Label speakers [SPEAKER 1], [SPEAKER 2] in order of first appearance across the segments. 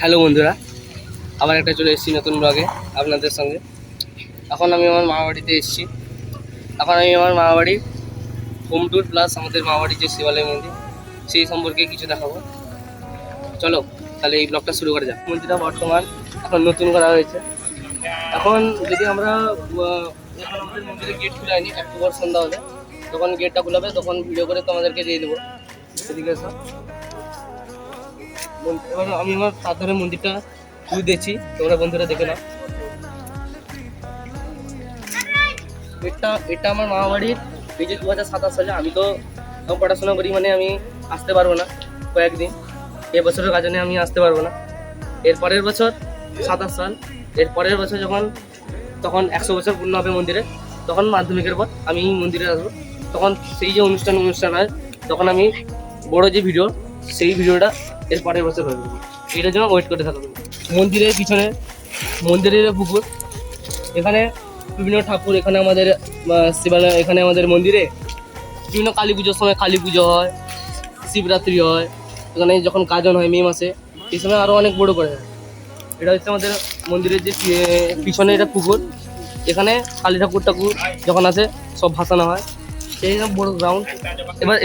[SPEAKER 1] Hello বন্ধুরা, আবার একটা চলে এসেছি নতুন ব্লগে আপনাদের সঙ্গে। এখন আমি আমার মামাবাড়িতে এসেছি। এখন আমি আমার মামাবাড়ির হোম ট্যুর প্লাস আমাদের মামাবাড়ির যে শিবালয় মন্দির সেই সম্পর্কে কিছু দেখাবো। চলো তাহলে এই ব্লগটা শুরু করা যাক। মন্দিরটা বর্তমান এখন নতুন করা হয়েছে। এখন যদি আমরা এখন আমাদের মন্দিরে গেট খুলে আনি, অক্টোবর সন্ধ্যা হলে তখন গেটটা খোলাবে, তখন ভিডিও করে তোমাদেরকে দিয়ে দেবো। সেদিকে এসো। এবার আমি আমার সাধারণ মন্দিরটা তুই দেখছি, তোমরা বন্ধুরা দেখে নাও। এটা আমার মামাবাড়ির। এই যে 2027 সালে আমি তো পড়াশোনা করি, মানে আমি আসতে পারবো না কয়েকদিন। এবছরের কাজে আমি আসতে পারবো না। এর পরের বছর 27 সাল, এর পরের বছর তখন 100 বছর পূর্ণ হবে মন্দিরে, তখন মাধ্যমিকের পর আমি মন্দিরে আসবো। তখন সেই যে অনুষ্ঠান হয়, তখন আমি বড় যে ভিডিও, সেই ভিডিওটা এর পরের বছর হয়ে যাবে। এটার জন্য ওয়েট করতে থাকবে। মন্দিরের পিছনে মন্দিরের পুকুর, এখানে বিভিন্ন ঠাকুর, এখানে আমাদের শিবালয়, এখানে আমাদের মন্দিরে বিভিন্ন কালী পুজোর সময় কালী পুজো হয়, শিবরাত্রি হয়, এখানে যখন গাজন হয় মে মাসে, এই সময় আরও অনেক বড় করে হয়। এটা হচ্ছে আমাদের মন্দিরের যে পিছনে এটা পুকুর, এখানে কালী ঠাকুর যখন আসে সব ভাসানো হয়, সেই সব বড় গ্রাউন্ড।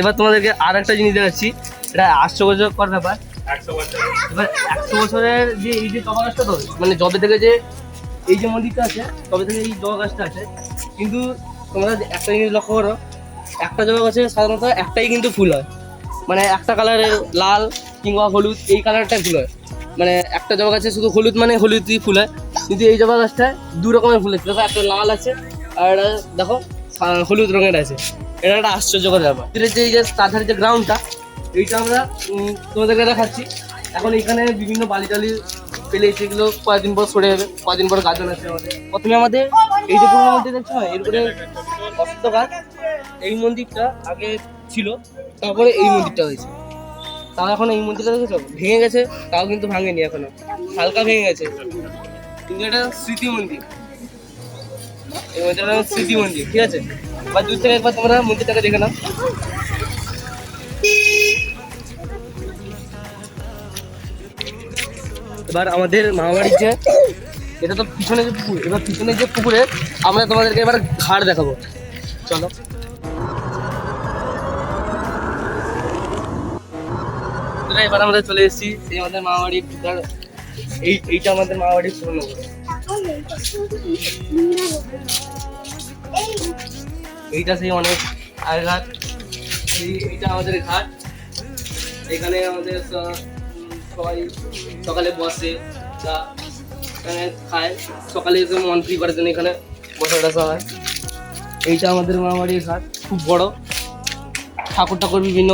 [SPEAKER 1] এবার তোমাদেরকে আর একটা জিনিস দেখাচ্ছি, এটা 800 বছর ব্যাপার। এবার 100 বছরের যে এই যে জবা গাছটা, তো মানে জবে থেকে যে এই যে মন্দিরটা আছে, তবে থেকে এই জবা গাছটা আছে। কিন্তু তোমরা একটা জিনিস লক্ষ্য করো, একটা জবা গাছে সাধারণত একটাই কিন্তু ফুল হয়, মানে একটা কালারের লাল কিংবা হলুদ, এই কালারটাই ফুল হয়। মানে একটা জবা গাছে শুধু হলুদ, মানে হলুদই ফুল হয়। কিন্তু এই জবা গাছটায় দু রকমের ফুল আছে, দেখো একটা লাল আছে আর একটা দেখো হলুদ রঙের আছে। এটা একটা আশ্চর্যকর ব্যাপার। যে এই যে তাদের যে গ্রাউন্ডটা, এইটা আমরা তোমাদেরকে দেখাচ্ছি। এখন এখানে বিভিন্ন বালি টালি ফেলে এগুলো কয়েকদিন পর সরে যাবে, কয়েকদিন পর গাজন আছে আমাদের। প্রথমে আমাদের এই যে পুরোনো মন্দির দেখছো, এরপরে অশ্বত্থ গাছ, এই মন্দিরটা আগে ছিল, তারপরে এই মন্দিরটা হয়েছে। তাও এখন এই মন্দিরটা দেখেছো ভেঙে গেছে, তাও কিন্তু ভাঙেনি, এখনো হালকা ভেঙে গেছে, কিন্তু এটা স্মৃতি মন্দির। এই মন্দিরটা স্মৃতি মন্দির, ঠিক আছে। এবার দূর থেকে একবার তোমরা মন্দিরটাকে দেখে নাও। এবার আমাদের মামাবাড়ির যে এটা তো পিছনে যে পুকুর, এবার পিছনে যে পুকুরে আমরা তোমাদেরকে এবার ঘাট দেখাবো। চলো। এবার আমরা চলে এসেছি সেই আমাদের মামাবাড়ির। এইটা আমাদের মামাবাড়ির পুরনো ঘর। এইটা সেই অনেক আগের। এইটা আমাদের ঘাট। এখানে আমাদের সবাই সকালে বসে, চা এখানে খায়, সকালে এসে মন ফ্রি করার জন্য এখানে বসা টসা হয়। এইটা আমাদের মামাবাড়ির ঘাট, খুব বড়। ঠাকুর বিভিন্ন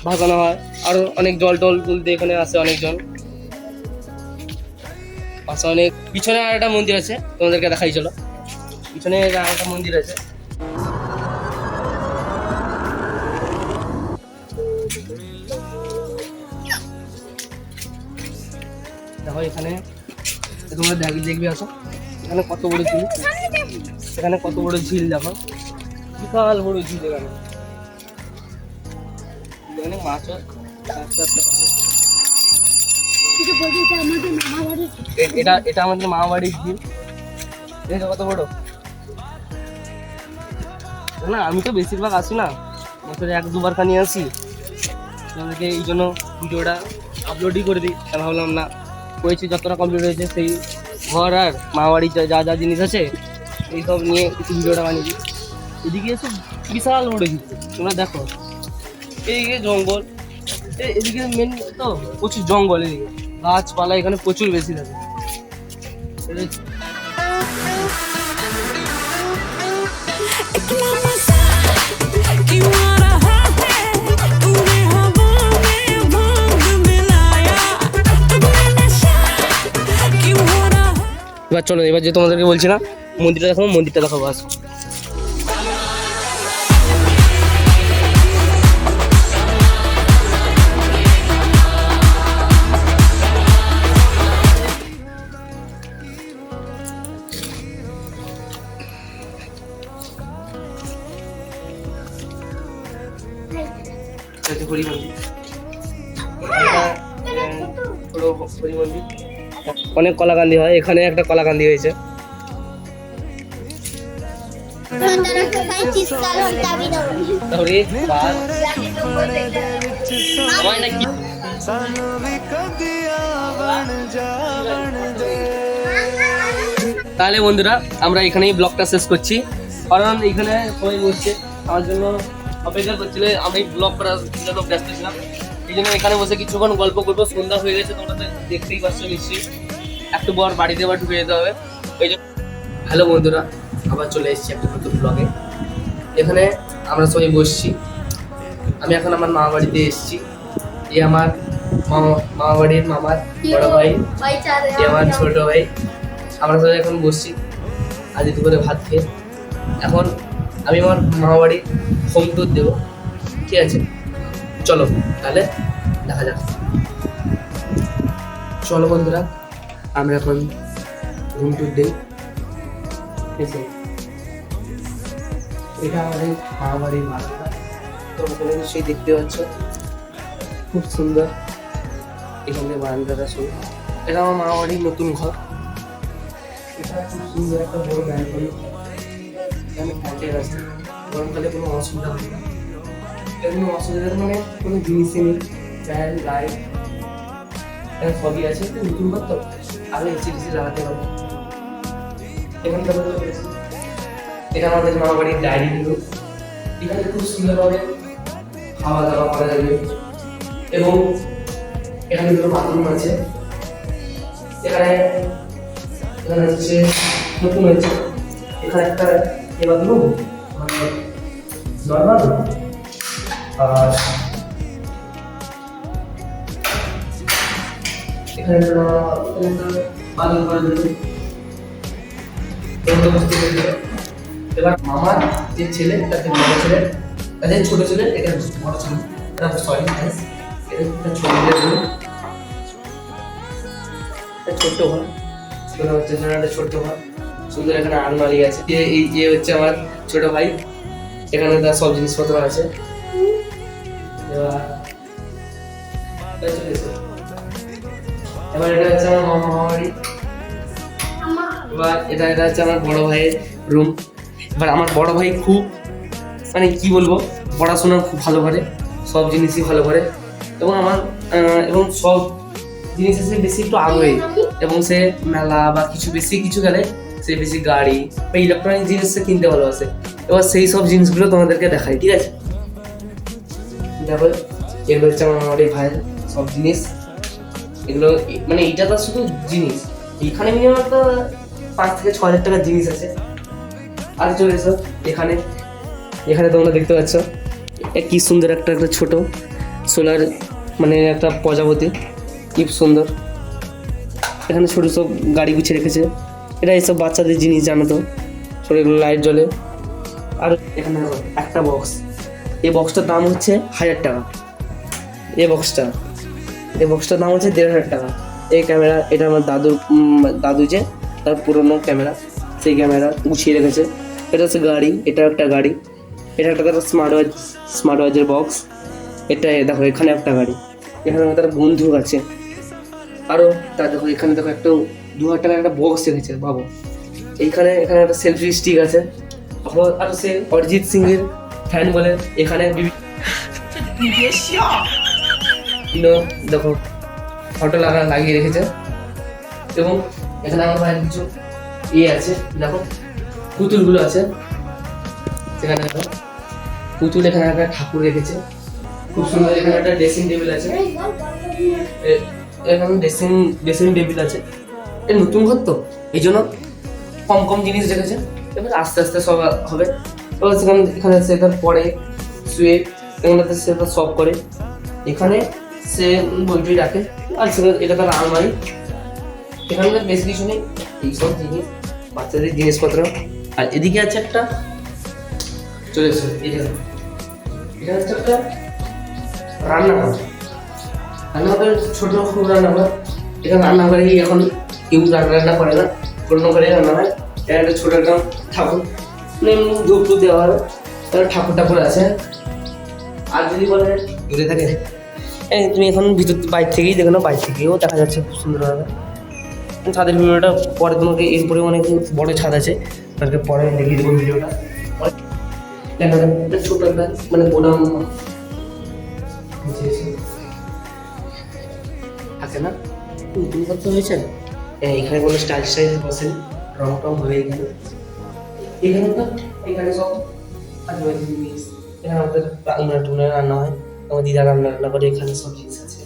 [SPEAKER 1] ভাসানো হয়, আরও অনেক জল টল তুলতে এখানে আসে অনেকজন। পাশে অনেক পিছনে আর একটা মন্দির আছে, তোমাদেরকে দেখাই চলো। পিছনে আর একটা মন্দির আছে, দেখো এখানে তোমরা দেখবে আসো, এখানে কত বড় ঝিল, এখানে কত বড় ঝিল, দেখো বিশাল বড় ঝিল। এখানে মাছ হয়। এটা আমাদের মামাবাড়ির ঝিল, এটা কত বড় না। আমি তো বেশিরভাগ আসি না, বছরে 1-2বার খানি আসি, তোমাদেরকে এই জন্য ভিডিওটা আপলোডই করে দিই। তা ভাবলাম না, করেছি যতটা কমপ্লিট হয়েছে সেই ঘর আর মামাবাড়ির যা যা জিনিস আছে এই সব নিয়ে কিছু ভিডিওটা বানিয়ে দিই। এদিকে এসে বিশাল বড় ঝিল, তোমরা দেখো। এইদিকে জঙ্গল, এদিকে মেন তো প্রচুর জঙ্গল, এদিকে গাছপালা এখানে প্রচুর বেশি থাকে। এবার চলো, এবার যে তোমাদেরকে বলছি না মন্দিরটা দেখাবো, মন্দিরটা দেখাবো আসো। পুরো হরি মন্দির। অনেক কলাকান্দি হয়, এখানে একটা কলাকান্দি হয়েছে। তাহলে তাহলে বন্ধুরা আমরা এখানেই ব্লগটা শেষ করছি, কারণ এখানে সবাই বসছে আমার জন্য অপেক্ষা করছিল, আমি ব্লগ করার জন্য ব্যস্ত ছিলাম। এই জন্য এখানে বসে কিছুক্ষণ গল্প করবো। সন্ধ্যা হয়ে গেছে, তোমরা তো দেখতেই পাচ্ছ নিশ্চয়ই, একটু পর বাড়িতে আবার ঢুকে যেতে হবে। এই জন্য হ্যালো বন্ধুরা, আবার চলে এসেছি একটা নতুন ব্লগে। এখানে আমরা সবাই বসছি, আমি এখন আমার মামা বাড়িতে এসেছি। এ আমার মামা বাড়ির মামার বড় ভাই, এ আমার ছোট ভাই। আমরা সবাই এখন বসছি আজ দুপুরে ভাত খেয়ে। এখন আমি আমার মামা বাড়ির হোম ট্যুর দেবো, ঠিক আছে? চলো তাহলে দেখা যাক। চলো বন্ধুরা, আমরা এখন হোম ট্যুর দিই। এটা আমাদের মামা বাড়ির বারান্দা, তোমরা নিশ্চয়ই দেখতে পাচ্ছ, খুব সুন্দর। এখানে বারান্দাটা শুরু, এটা আমার মামা বাড়ির নতুন ঘর। এটা খুব সুন্দর একটা বড় ব্যালকনি, এখানে ফ্যাটের আছে, গরমকালে কোনো অসুবিধা হবে না। কোনো অসুবিধা মানে কোনো জিনিসই নেই, ফ্যান লাইট এখানে সবই আছে। নতুন ঘর তো আগে এসি টিসি লাগাতে হবে। এখানটা এটা আমাদের মামা বাড়ির ডায়েরি রুম, এখানে খুব সুন্দরভাবে খাওয়া দাওয়া করা যাবে। এবং এখানে দুটো বাথরুম আছে। এখানে হচ্ছে নতুন হয়েছে, এখানে একটা বাথরুম মানে নর্মাল, আর এখানে বাথরুম করার জন্য। এবার মামার যে ছেলে, তাদের বড় ছেলে, তাদের ছোট ছেলে, এটা বড় ছেলে, সরি এটা ছোট ছেলে, ছোট্ট ঘর, হচ্ছে একটা ছোট্ট ঘর, সুন্দর। এখানে আলমারি আছে। এই যে হচ্ছে আমার ছোট ভাই, এখানে তার সব জিনিসপত্র আছে। এবার এটা হচ্ছে আমার মামা বাড়ি। এবার এটা হচ্ছে আমার বড় ভাইয়ের রুম। এবার আমার বড় ভাই খুব মানে কি বলবো, পড়াশোনা খুব ভালো করে, সব জিনিসই ভালো করে, এবং আমার এবং সব জিনিসে সে বেশি একটু আগ্রহী, এবং সে মেলা বা কিছু গেলে সে বেশি গাড়ি বা ইলেকট্রনিক জিনিস সে কিনতে ভালোবাসে। এবার সেই সব জিনিসগুলো তোমাদেরকে দেখাই, ঠিক আছে? দেখো, এগুলো হচ্ছে আমার এই ভাইয়ের সব জিনিস। এগুলো মানে এইটা তো শুধু জিনিস, এখানে মিনিমাম একটা 5 থেকে 6 হাজার টাকার জিনিস আছে। আর চলে এসো এখানে, এখানে তোমরা দেখতে পাচ্ছ কি সুন্দর একটা ছোট সোলার মানে একটা প্রজাপতি, কি সুন্দর। এখানে ছোট সব গাড়ি গুছিয়ে রেখেছে। এটা এইসব বাচ্চাদের জিনিস, জানো তো, ছোট এগুলো লাইট জ্বলে। আর এখানে একটা বক্স, এই বক্সটার দাম হচ্ছে 1000 টাকা। এই বক্সটার দাম হচ্ছে 1500 টাকা। এই ক্যামেরা, এটা আমার দাদু যে তার পুরোনো ক্যামেরা, সেই ক্যামেরা গুছিয়ে রেখেছে। এটা হচ্ছে গাড়ি, এটা একটা গাড়ি, এটা একটা তার স্মার্ট ওয়াচের বক্স। এটা দেখো, এখানে একটা গাড়ি, এখানে তার বন্দুক আছে। আরও তা দেখো, এখানে দেখো একটা 2000 টাকার একটা বক্স রেখেছে, ভাবো। এখানে একটা সেলফি স্টিক আছে। আর সে অরিজিৎ সিং এর ফ্যান বলে এখানে বিভিন্ন দেখো ফটো লাগিয়ে রেখেছে। এবং এখানে আমার ভাইয়ের কিছু আছে, দেখো পুতুলগুলো আছে। সেখানে দেখো পুতুল, এখানে একটা ঠাকুর রেখেছে, খুব সুন্দর। এখানে একটা ড্রেসিং টেবিল আছে, এখানে ড্রেসিং টেবিল আছে। এটা নতুন ঘর তো, এই জন্য কম জিনিস রেখেছে। এবার আস্তে আস্তে সব হবে। এবার এখানে সে তার পরে শুয়ে, এখানে সে তার সব করে, এখানে সে বইটই রাখে। আর এটা তার আলমারি, এখানে বেশি কিছু নেই, এইসব জিনিস বাচ্চাদের জিনিসপত্র। আর এদিকে আছে একটা, চলে এসো, এটা হচ্ছে একটা রান্নাঘর, ছোট খুব রান্নাঘর। এখানে রান্নাঘরে এখন কেউ রান্না করে না, অন্য ঘরে রান্না হয়। এটা একটা ছোট একটা ঠাকুর, এমনি ধূপ দেওয়া হয়, ঠাকুর আছে। আর যদি বলে দূরে থাকে, এই তুমি এখন ভিতর বাইরে থেকেই দেখো না, বাইরে থেকেও দেখা যাচ্ছে খুব সুন্দরভাবে। ছাদের ভিডিওটা পরে তোমাকে, এরপরে অনেক বড় ছাদ আছে, তাদেরকে পরে দেখিয়ে দেবো ভিডিওটা। দেখা যাচ্ছে ছোট একটা মানে গোডাউন থাকে না, নতুন করতে হয়েছে। এখানে কোনো স্টাইল বসে রং টং হয়ে গেল এখানে তো, এখানে সব আদিবাসী জিনিস। এখানে আমাদের আলমারি টুলমারি রান্না হয়, আমার দিদা রান্না করে। এখানে সব জিনিস আছে,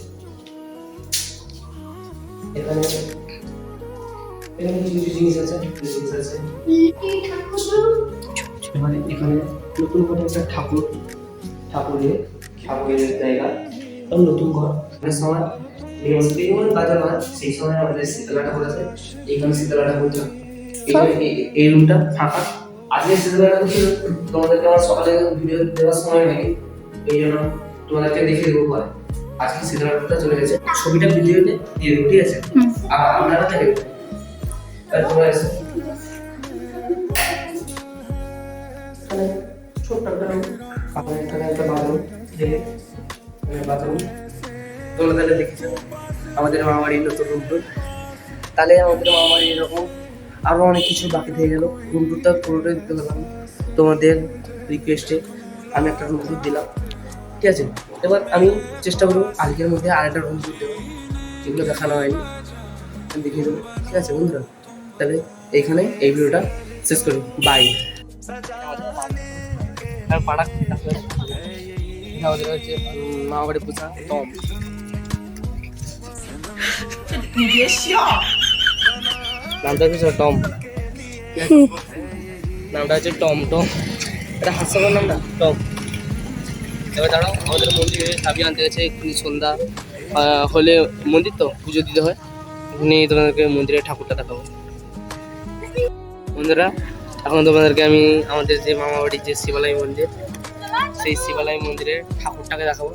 [SPEAKER 1] এখানে কিছু কিছু জিনিস আছে। এবারে এখানে নতুন করে একটা ঠাকুরের জায়গা, নতুন ঘর। সময় কাজে নয়, সেই সময় আমাদের শীতলা ঠাকুর আছে, এইখানে শীতলা ঠাকুর। এই রুমটা ফাঁকা। আজকে শীতলা ঠাকুর ছিল, তোমাদেরকে আমার সকালে ভিডিও দেওয়ার সময় নেই, এই জন্য তোমাদেরকে দেখিয়ে দেবো পরে। আজকে শীতলা ঠাকুরটা চলে গেছে, ছবিটা ভিডিওতে দিয়ে দেবো, ঠিক আছে? আর আপনারা দেখবেন ছোট্ট একটা বাথরুম তোমরা তাহলে দেখেছো আমাদের মামাবাড়ির নতুন রুম টুর। তাহলে আমাদের মামাবাড়ি এরকম আরও অনেক কিছু বাকি থেকে গেল। রুম টুরটা পুরোটাই দিতে পারলাম তোমাদের রিকোয়েস্টে, আমি একটা রুম টুর দিলাম, ঠিক আছে? এবার আমি চেষ্টা করবো আজকের মধ্যে আরেকটা রুম টুর দেবো, যেগুলো দেখানো হয়নি দেখিয়ে দেবো, ঠিক আছে বন্ধুরা? তাহলে এইখানে এই ভিডিওটা শেষ করি, বাই। আমাদের হচ্ছে মামাবাড়ি পূজা টম, নামটা হচ্ছে টম, নামটা হচ্ছে টম। এটা হাস্যকর নামটা টম। এবার দাঁড়াও, আমাদের মন্দিরে চাবি আনতে গেছে, এক্ষুনি সন্ধ্যা হলে মন্দির তো পুজো দিতে হয়, এখানে তোমাদেরকে মন্দিরের ঠাকুরটা দেখাবো। বন্ধুরা এখন তোমাদেরকে আমি আমাদের যে মামাবাড়ির যে শিবালয় মন্দির, সেই শিবালয় মন্দিরের ঠাকুরটাকে দেখাবো।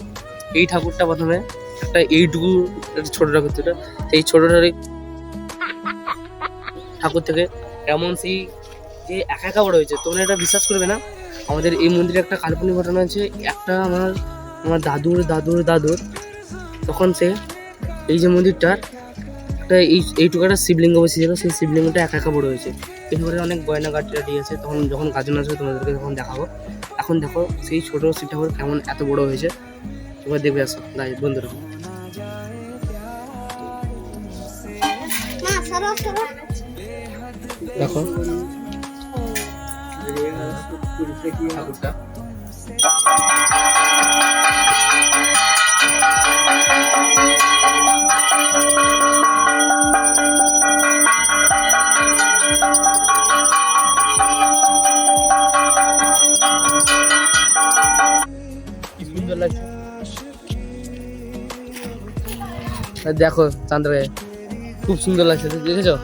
[SPEAKER 1] এই ঠাকুরটা প্রথমে একটা এইটুকু ছোট ঠাকুর ছিল, সেই ছোট ঠাকুর থেকে এমন সেই যে একা একা বড় হয়েছে, তোমরা এটা বিশ্বাস করবে না। আমাদের এই মন্দিরে একটা কাল্পনিক ঘটনা আছে। একটা আমার দাদুর তখন সে এই যে মন্দিরটার একটা এইটুকু একটা শিবলিঙ্গ বসেছিল, সেই শিবলিঙ্গটা একা একা বড় হয়েছে। এরপরে অনেক গয়না গাটি আছে, তখন যখন গাজন আসবে তোমাদেরকে তখন দেখাবো। এখন দেখো সেই ছোট শিব ঠাকুর কেমন এত বড় হয়েছে, তোমরা দেখবে আসো গাইস বন্ধুরা। দেখো ঠাকুরটা কি সুন্দর লাগছে, দেখো চাঁদরে খুব সুন্দর লাগছে, দেখেছো?